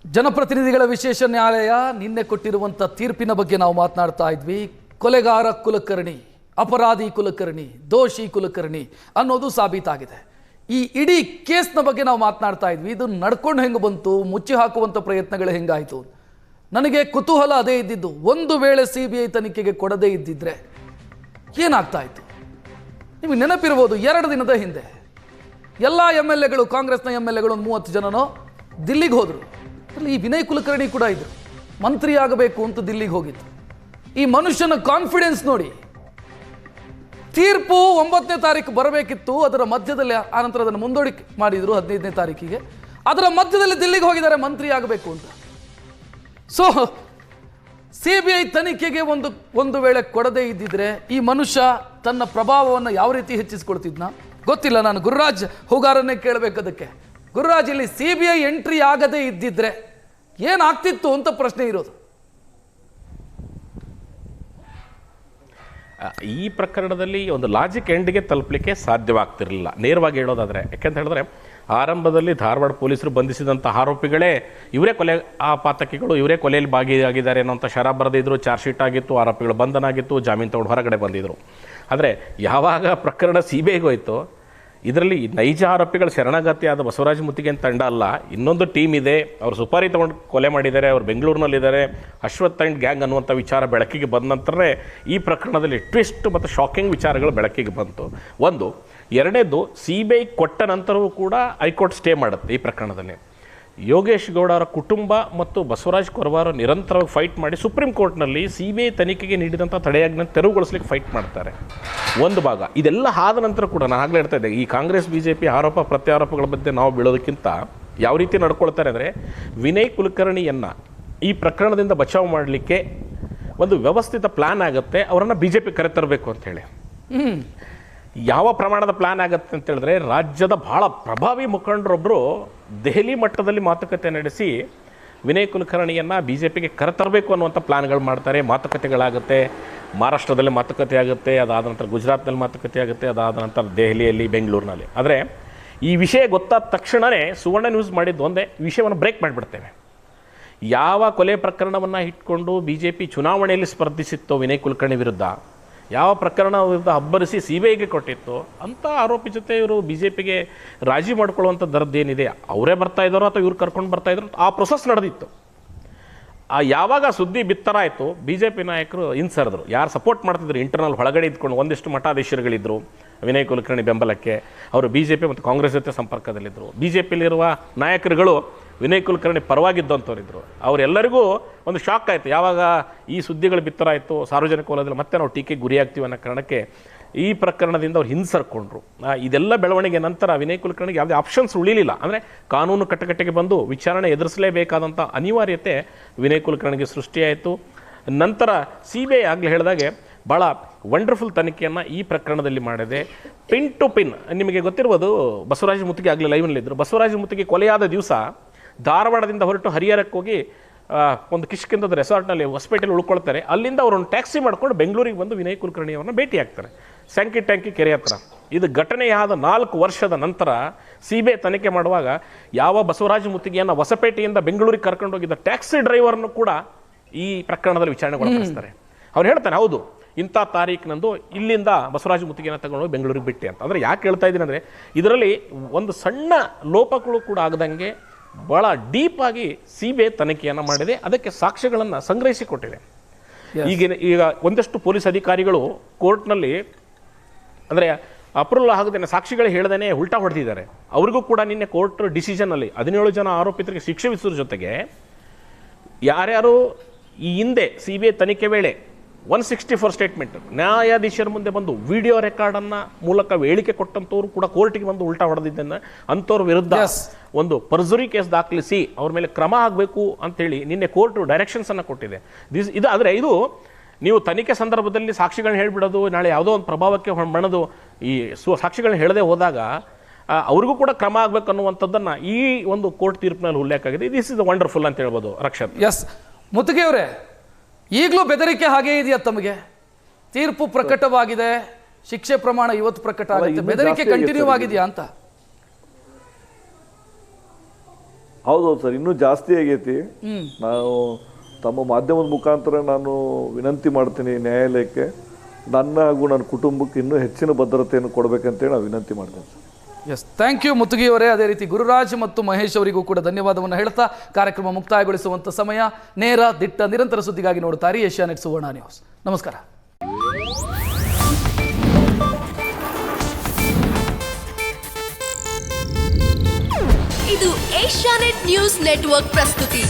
ಜನಪ್ರತಿನಿಧಿಗಳ ವಿಶೇಷ ನ್ಯಾಯಾಲಯ ನಿನ್ನೆ ಕೊಟ್ಟಿರುವಂಥ ತೀರ್ಪಿನ ಬಗ್ಗೆ ನಾವು ಮಾತನಾಡ್ತಾ ಇದ್ವಿ. ಕೊಲೆಗಾರ ಕುಲಕರ್ಣಿ, ಅಪರಾಧಿ ಕುಲಕರ್ಣಿ, ದೋಷಿ ಕುಲಕರ್ಣಿ ಅನ್ನೋದು ಸಾಬೀತಾಗಿದೆ. ಈ ಇಡೀ ಕೇಸ್ನ ಬಗ್ಗೆ ನಾವು ಮಾತನಾಡ್ತಾ ಇದ್ವಿ. ಇದು ನಡ್ಕೊಂಡು ಹೆಂಗೆ ಬಂತು, ಮುಚ್ಚಿ ಹಾಕುವಂಥ ಪ್ರಯತ್ನಗಳು ಹೆಂಗಾಯಿತು, ನನಗೆ ಕುತೂಹಲ ಅದೇ ಇದ್ದಿದ್ದು. ಒಂದು ವೇಳೆ CBI ತನಿಖೆಗೆ ಕೊಡದೇ ಇದ್ದಿದ್ರೆ ಏನಾಗ್ತಾ ಇತ್ತು? ನಿಮಗೆ ನೆನಪಿರ್ಬೋದು, 2 ದಿನದ ಹಿಂದೆ ಎಲ್ಲ MLAಗಳು, ಕಾಂಗ್ರೆಸ್ನ MLAಗಳು ಒಂದು 30 ಜನನೋ ದಿಲ್ಲಿಗೆ ಹೋದರು. ಅಲ್ಲಿ ಈ ವಿನಯ್ ಕುಲಕರ್ಣಿ ಕೂಡ ಇದ್ರು, ಮಂತ್ರಿ ಆಗಬೇಕು ಅಂತ ದಿಲ್ಲಿಗೆ ಹೋಗಿತ್ತು. ಈ ಮನುಷ್ಯನ ಕಾನ್ಫಿಡೆನ್ಸ್ ನೋಡಿ. ತೀರ್ಪು 9ನೇ ತಾರೀಕು ಬರಬೇಕಿತ್ತು, ಅದರ ಮಧ್ಯದಲ್ಲಿ, ಆನಂತರ ಅದನ್ನು ಮುಂದೂಡಿಕೆ ಮಾಡಿದ್ರು 15ನೇ ತಾರೀಕಿಗೆ. ಅದರ ಮಧ್ಯದಲ್ಲಿ ದಿಲ್ಲಿಗೆ ಹೋಗಿದ್ದಾರೆ ಮಂತ್ರಿ ಆಗಬೇಕು ಅಂತ. ಸೊ CBI ತನಿಖೆಗೆ ಒಂದು ವೇಳೆ ಕೊಡದೇ ಇದ್ದಿದ್ರೆ ಈ ಮನುಷ್ಯ ತನ್ನ ಪ್ರಭಾವವನ್ನು ಯಾವ ರೀತಿ ಹೆಚ್ಚಿಸ್ಕೊಳ್ತಿದ್ನ ಗೊತ್ತಿಲ್ಲ. ನಾನು ಗುರುರಾಜ್ ಹೂಗಾರನ್ನೇ ಕೇಳಬೇಕು ಅದಕ್ಕೆ. ಗುರುರಾಜ್, ಇಲ್ಲಿ CBI ಎಂಟ್ರಿ ಆಗದೇ ಇದ್ದಿದ್ರೆ ಏನಾಗ್ತಿತ್ತು ಅಂತ ಪ್ರಶ್ನೆ ಇರೋದು. ಈ ಪ್ರಕರಣದಲ್ಲಿ ಒಂದು ಲಾಜಿಕ್ ಎಂಡ್ಗೆ ತಲುಪಲಿಕ್ಕೆ ಸಾಧ್ಯವಾಗ್ತಿರಲಿಲ್ಲ, ನೇರವಾಗಿ ಹೇಳೋದಾದರೆ. ಯಾಕೆಂತ ಹೇಳಿದ್ರೆ ಆರಂಭದಲ್ಲಿ ಧಾರವಾಡ ಪೊಲೀಸರು ಬಂಧಿಸಿದಂಥ ಆರೋಪಿಗಳೇ ಇವರೇ ಕೊಲೆ ಪಾತಕಿಗಳು, ಇವರೇ ಕೊಲೆಯಲ್ಲಿ ಭಾಗಿಯಾಗಿದ್ದಾರೆ ಅನ್ನೋಂಥ ಶರ ಬರೆದಿದ್ರು, ಚಾರ್ಜ್ ಶೀಟ್ ಆಗಿತ್ತು, ಆರೋಪಿಗಳು ಬಂಧನ ಆಗಿತ್ತು, ಜಾಮೀನು ತಗೊಂಡು ಹೊರಗಡೆ ಬಂದಿದ್ರು. ಆದರೆ ಯಾವಾಗ ಪ್ರಕರಣ CBIಗೆ ಹೋಯಿತು, ಇದರಲ್ಲಿ ನೈಜ ಆರೋಪಿಗಳು ಶರಣಾಗತಿ ಆದ ಬಸವರಾಜ ಮುತ್ತಿಗೆನ್ ತಂಡ ಅಲ್ಲ, ಇನ್ನೊಂದು ಟೀಮ್ ಇದೆ, ಅವರು ಸುಪಾರಿ ತೊಗೊಂಡು ಕೊಲೆ ಮಾಡಿದ್ದಾರೆ, ಅವರು ಬೆಂಗಳೂರಿನಲ್ಲಿದ್ದಾರೆ, ಅಶ್ವಥ್ ಆ್ಯಂಡ್ ಗ್ಯಾಂಗ್ ಅನ್ನುವಂಥ ವಿಚಾರ ಬೆಳಕಿಗೆ ಬಂದ ನಂತರನೇ ಈ ಪ್ರಕರಣದಲ್ಲಿ ಟ್ವಿಸ್ಟ್ ಮತ್ತು ಶಾಕಿಂಗ್ ವಿಚಾರಗಳು ಬೆಳಕಿಗೆ ಬಂತು. ಒಂದು. ಎರಡನೇದು, CBI ಕೊಟ್ಟ ನಂತರವೂ ಕೂಡ ಹೈಕೋರ್ಟ್ ಸ್ಟೇ ಮಾಡುತ್ತೆ ಈ ಪ್ರಕರಣದಲ್ಲಿ. ಯೋಗೇಶ್ ಗೌಡ ಅವರ ಕುಟುಂಬ ಮತ್ತು ಬಸವರಾಜ್ ಕೊರವಾರ ನಿರಂತರವಾಗಿ ಫೈಟ್ ಮಾಡಿ ಸುಪ್ರೀಂ ಕೋರ್ಟ್ನಲ್ಲಿ CBI ತನಿಖೆಗೆ ನೀಡಿದಂಥ ತಡೆಯಾಜ್ಞೆ ತೆರವುಗೊಳಿಸ್ಲಿಕ್ಕೆ ಫೈಟ್ ಮಾಡ್ತಾರೆ. ಒಂದು ಭಾಗ. ಇದೆಲ್ಲ ಆದ ನಂತರ ಕೂಡ ನಾನು ಆಗಲೇ ಹೇಳ್ತಾ ಇದ್ದೆ, ಈ ಕಾಂಗ್ರೆಸ್ BJP ಆರೋಪ ಪ್ರತ್ಯಾರೋಪಗಳ ಬಗ್ಗೆ ನಾವು ಬೀಳೋದಕ್ಕಿಂತ ಯಾವ ರೀತಿ ನಡ್ಕೊಳ್ತಾರೆ ಅಂದರೆ, ವಿನಯ್ ಕುಲಕರ್ಣಿಯನ್ನು ಈ ಪ್ರಕರಣದಿಂದ ಬಚಾವ್ ಮಾಡಲಿಕ್ಕೆ ಒಂದು ವ್ಯವಸ್ಥಿತ ಪ್ಲ್ಯಾನ್ ಆಗುತ್ತೆ, ಅವರನ್ನು BJP ಕರೆತರಬೇಕು ಅಂಥೇಳಿ. ಯಾವ ಪ್ರಮಾಣದ ಪ್ಲ್ಯಾನ್ ಆಗುತ್ತೆ ಅಂತ ಹೇಳಿದ್ರೆ, ರಾಜ್ಯದ ಭಾಳ ಪ್ರಭಾವಿ ಮುಖಂಡರೊಬ್ಬರು ದೆಹಲಿ ಮಟ್ಟದಲ್ಲಿ ಮಾತುಕತೆ ನಡೆಸಿ ವಿನಯ್ ಕುಲಕರ್ಣಿಯನ್ನು BJPಗೆ ಕರೆತರಬೇಕು ಅನ್ನುವಂಥ ಪ್ಲ್ಯಾನ್ಗಳು ಮಾಡ್ತಾರೆ. ಮಾತುಕತೆಗಳಾಗುತ್ತೆ, ಮಹಾರಾಷ್ಟ್ರದಲ್ಲಿ ಮಾತುಕತೆ ಆಗುತ್ತೆ, ಅದಾದ ನಂತರ ಗುಜರಾತ್ನಲ್ಲಿ ಮಾತುಕತೆ ಆಗುತ್ತೆ, ಅದಾದ ನಂತರ ದೆಹಲಿಯಲ್ಲಿ, ಬೆಂಗಳೂರಿನಲ್ಲಿ. ಆದರೆ ಈ ವಿಷಯ ಗೊತ್ತಾದ ತಕ್ಷಣವೇ ಸುವರ್ಣ ನ್ಯೂಸ್ ಮಾಡಿದ್ದು ಒಂದೇ, ವಿಷಯವನ್ನು ಬ್ರೇಕ್ ಮಾಡಿಬಿಡ್ತೇವೆ. ಯಾವ ಕೊಲೆ ಪ್ರಕರಣವನ್ನು ಇಟ್ಕೊಂಡು BJP ಚುನಾವಣೆಯಲ್ಲಿ ಸ್ಪರ್ಧಿಸಿತ್ತೋ ವಿನಯ್ ಕುಲಕರ್ಣಿ ವಿರುದ್ಧ, ಯಾವ ಪ್ರಕರಣ ವಿರುದ್ಧ ಅಬ್ಬರಿಸಿ CBIಗೆ ಕೊಟ್ಟಿತ್ತು, ಅಂಥ ಆರೋಪಿ ಜೊತೆ ಇವರು BJPಗೆ ರಾಜಿ ಮಾಡ್ಕೊಳ್ಳುವಂಥ ದರದ್ದೇನಿದೆ, ಅವರೇ ಬರ್ತಾ ಇದ್ದಾರೋ ಅಥವಾ ಇವ್ರು ಕರ್ಕೊಂಡು ಬರ್ತಾ ಇದ್ರು, ಆ ಪ್ರೊಸೆಸ್ ನಡೆದಿತ್ತು. ಯಾವಾಗ ಸುದ್ದಿ ಬಿತ್ತರಾಯಿತು, BJP ನಾಯಕರು ಹಿಂಸರಿದ್ರು. ಯಾರು ಸಪೋರ್ಟ್ ಮಾಡ್ತಿದ್ರು ಇಂಟರ್ನಲ್ ಹೊಳಗಡೆ ಇದ್ಕೊಂಡು ಒಂದಿಷ್ಟು ಮಠಾಧೀಶರುಗಳಿದ್ದರು ವಿನಯ್ ಕುಲಕರ್ಣಿ ಬೆಂಬಲಕ್ಕೆ, ಅವರು BJP ಮತ್ತು ಕಾಂಗ್ರೆಸ್ ಜೊತೆ ಸಂಪರ್ಕದಲ್ಲಿದ್ದರು. BJPಲಿರುವ ನಾಯಕರುಗಳು ವಿನಯ್ ಕುಲಕರ್ಣಿ ಪರವಾಗಿದ್ದಂಥವ್ರಿದ್ದರು. ಅವರೆಲ್ಲರಿಗೂ ಒಂದು ಶಾಕ್ ಆಯಿತು ಯಾವಾಗ ಈ ಸುದ್ದಿಗಳು ಬಿತ್ತರಾಯಿತು, ಸಾರ್ವಜನಿಕ ವಲಯದಲ್ಲಿ ಮತ್ತೆ ನಾವು ಟೀಕೆಗೆ ಗುರಿಯಾಗ್ತೀವಿ ಅನ್ನೋ ಕಾರಣಕ್ಕೆ ಈ ಪ್ರಕರಣದಿಂದ ಅವ್ರು ಹಿಂಸರ್ಕೊಂಡ್ರು. ಇದೆಲ್ಲ ಬೆಳವಣಿಗೆ ನಂತರ ವಿನಯ್ ಕುಲಕರ್ಣಿಗೆ ಯಾವುದೇ ಆಪ್ಷನ್ಸ್ ಉಳಿಲಿಲ್ಲ. ಅಂದರೆ ಕಾನೂನು ಕಟ್ಟಕಟ್ಟೆಗೆ ಬಂದು ವಿಚಾರಣೆ ಎದುರಿಸಲೇಬೇಕಾದಂಥ ಅನಿವಾರ್ಯತೆ ವಿನಯ್ ಕುಲಕರ್ಣಿಗೆ ಸೃಷ್ಟಿಯಾಯಿತು. ನಂತರ CBI ಆಗಲೇ ಹೇಳಿದಾಗೆ ಭಾಳ ವಂಡರ್ಫುಲ್ ತನಿಖೆಯನ್ನು ಈ ಪ್ರಕರಣದಲ್ಲಿ ಮಾಡಿದೆ. Pin to pin. ನಿಮಗೆ ಗೊತ್ತಿರ್ಬೋದು, ಬಸವರಾಜ ಮುತ್ತಿಗೆ ಆಗಲೇ ಲೈವ್ನಲ್ಲಿದ್ದರು. ಬಸವರಾಜ ಮುತ್ತಿಗೆ ಕೊಲೆಯಾದ ದಿವಸ ಧಾರವಾಡದಿಂದ ಹೊರಟು ಹರಿಹರಕ್ಕೆ ಹೋಗಿ ಒಂದು ಕಿಷ್ಕಿಂದದ ರೆಸಾರ್ಟ್ನಲ್ಲಿ ಹೊಸಪೇಟೆಯಲ್ಲಿ ಉಳ್ಕೊಳ್ತಾರೆ. ಅಲ್ಲಿಂದ ಅವರೊಂದು ಟ್ಯಾಕ್ಸಿ ಮಾಡ್ಕೊಂಡು ಬೆಂಗಳೂರಿಗೆ ಬಂದು ವಿನಯ್ ಕುಲಕರ್ಣಿ ಅವ್ರನ್ನ ಭೇಟಿ ಆಗ್ತಾರೆ ಸ್ಯಾಂಕಿ ಟ್ಯಾಂಕಿ ಕೆರೆ ಹತ್ರ. ಇದು ಘಟನೆಯಾದ 4 ವರ್ಷದ ನಂತರ CBI ತನಿಖೆ ಮಾಡುವಾಗ ಯಾವ ಬಸವರಾಜ ಮುತ್ತಿಗೆಯನ್ನು ಹೊಸಪೇಟೆಯಿಂದ ಬೆಂಗಳೂರಿಗೆ ಕರ್ಕೊಂಡು ಹೋಗಿದ್ದ ಟ್ಯಾಕ್ಸಿ ಡ್ರೈವರ್ನು ಕೂಡ ಈ ಪ್ರಕರಣದಲ್ಲಿ ವಿಚಾರಣೆಗೊಳಪಡಿಸ್ತಾರೆ. ಅವ್ರು ಹೇಳ್ತಾನೆ, ಹೌದು ಇಂಥ ತಾರೀಕಿನಂದು ಇಲ್ಲಿಂದ ಬಸವರಾಜ ಮುತ್ತಿಗೆಯನ್ನು ತಗೊಂಡು ಹೋಗಿ ಬೆಂಗಳೂರಿಗೆ ಬಿಟ್ಟೆ ಅಂತ. ಅಂದರೆ ಯಾಕೆ ಹೇಳ್ತಾ ಇದ್ದೀನಿ ಅಂದರೆ, ಇದರಲ್ಲಿ ಒಂದು ಸಣ್ಣ ಲೋಪಗಳು ಕೂಡ ಆಗದಂಗೆ ಭಾಳ ಡೀಪಾಗಿ CBI ತನಿಖೆಯನ್ನು ಮಾಡಿದೆ, ಅದಕ್ಕೆ ಸಾಕ್ಷ್ಯಗಳನ್ನು ಸಂಗ್ರಹಿಸಿಕೊಟ್ಟಿದೆ. ಈಗ ಒಂದಷ್ಟು ಪೊಲೀಸ್ ಅಧಿಕಾರಿಗಳು ಕೋರ್ಟ್ನಲ್ಲಿ ಅಂದರೆ ಅಪ್ರೂವಲ್ ಆಗದೇನೆ ಸಾಕ್ಷಿಗಳು ಹೇಳ್ದೇನೆ ಉಲ್ಟಾ ಹೊಡೆದಿದ್ದಾರೆ. ಅವ್ರಿಗೂ ಕೂಡ ನಿನ್ನೆ ಕೋರ್ಟ್ ಡಿಸಿಷನಲ್ಲಿ 17 ಜನ ಆರೋಪಿತರಿಗೆ ಶಿಕ್ಷೆ ವಿಧಿಸೋದ್ರ ಜೊತೆಗೆ ಯಾರ್ಯಾರು ಈ ಹಿಂದೆ CBI ತನಿಖೆ ವೇಳೆ 164 ಸ್ಟೇಟ್ಮೆಂಟ್ ನ್ಯಾಯಾಧೀಶರ ಮುಂದೆ ಬಂದು ವಿಡಿಯೋ ರೆಕಾರ್ಡನ್ನು ಮೂಲಕ ಹೇಳಿಕೆ ಕೊಟ್ಟಂಥವ್ರು ಕೂಡ ಕೋರ್ಟಿಗೆ ಬಂದು ಉಲ್ಟಾ ಹೊಡೆದಿದ್ದನ್ನು ಅಂಥವ್ರ ವಿರುದ್ಧ ಒಂದು ಪರ್ಜುರಿ ಕೇಸ್ ದಾಖಲಿಸಿ ಅವ್ರ ಮೇಲೆ ಕ್ರಮ ಆಗಬೇಕು ಅಂತೇಳಿ ನಿನ್ನೆ ಕೋರ್ಟ್ ಡೈರೆಕ್ಷನ್ಸನ್ನು ಕೊಟ್ಟಿದೆ. ಇದು ಆದರೆ ಇದು ನೀವು ತನಿಖೆ ಸಂದರ್ಭದಲ್ಲಿ ಸಾಕ್ಷಿಗಳನ್ನ ಹೇಳಿಬಿಡೋದು, ನಾಳೆ ಯಾವುದೋ ಒಂದು ಪ್ರಭಾವಕ್ಕೆ ಮಣದು ಈ ಸಾಕ್ಷಿಗಳನ್ನ ಹೇಳದೆ ಹೋದಾಗ ಅವ್ರಿಗೂ ಕೂಡ ಕ್ರಮ ಆಗಬೇಕು ಅನ್ನುವಂಥದ್ದನ್ನು ಈ ಒಂದು ಕೋರ್ಟ್ ತೀರ್ಪಿನಲ್ಲಿ ಉಲ್ಲೇಖ ಆಗಿದೆ. ದಿಸ್ ಇಸ್ ವಂಡರ್ಫುಲ್ ಅಂತ ಹೇಳ್ಬೋದು. ರಕ್ಷತ್. ಎಸ್ ಮುತ್ತಿಗೆ ಅವರೇ, ಈಗಲೂ ಬೆದರಿಕೆ ಹಾಗೇ ಇದೆಯಾ ತಮಗೆ? ತೀರ್ಪು ಪ್ರಕಟವಾಗಿದೆ, ಶಿಕ್ಷೆ ಪ್ರಮಾಣ ಇವತ್ತು ಪ್ರಕಟ ಆಗುತ್ತೆ, ಬೆದರಿಕೆ ಕಂಟಿನ್ಯೂ ಆಗಿದೆಯಾ ಅಂತ? ಹೌದೌದು ಸರ್, ಇನ್ನೂ ಜಾಸ್ತಿ ಆಗೈತಿ. ನಾವು ತಮ್ಮ ಮಾಧ್ಯಮದ ಮುಖಾಂತರ ನಾನು ವಿನಂತಿ ಮಾಡ್ತೀನಿ ನ್ಯಾಯಾಲಯಕ್ಕೆ, ನನ್ನ ಹಾಗೂ ನನ್ನ ಕುಟುಂಬಕ್ಕೆ ಇನ್ನೂ ಹೆಚ್ಚಿನ ಭದ್ರತೆಯನ್ನು ಕೊಡಬೇಕಂತೇಳಿ ನಾವು ವಿನಂತಿ ಮಾಡ್ತೇನೆ ಸರ್. ಎಸ್, ಥ್ಯಾಂಕ್ ಯು ಮುತ್ತುಗಿ ಅವರೇ. ಅದೇ ರೀತಿ ಗುರುರಾಜ್ ಮತ್ತು ಮಹೇಶ್ ಅವರಿಗೂ ಕೂಡ ಧನ್ಯವಾದವನ್ನು ಹೇಳ್ತಾ ಕಾರ್ಯಕ್ರಮ ಮುಕ್ತಾಯಗೊಳಿಸುವಂಥ ಸಮಯ. ನೇರ, ದಿಟ್ಟ, ನಿರಂತರ ಸುದ್ದಿಗಾಗಿ ನೋಡುತ್ತಾರೆ ಏಷ್ಯಾನೆಟ್ ಸುವರ್ಣ ನ್ಯೂಸ್. ನಮಸ್ಕಾರ. ಇದು ಏಷ್ಯಾನೆಟ್ ನ್ಯೂಸ್ ನೆಟ್ವರ್ಕ್ ಪ್ರಸ್ತುತಿ.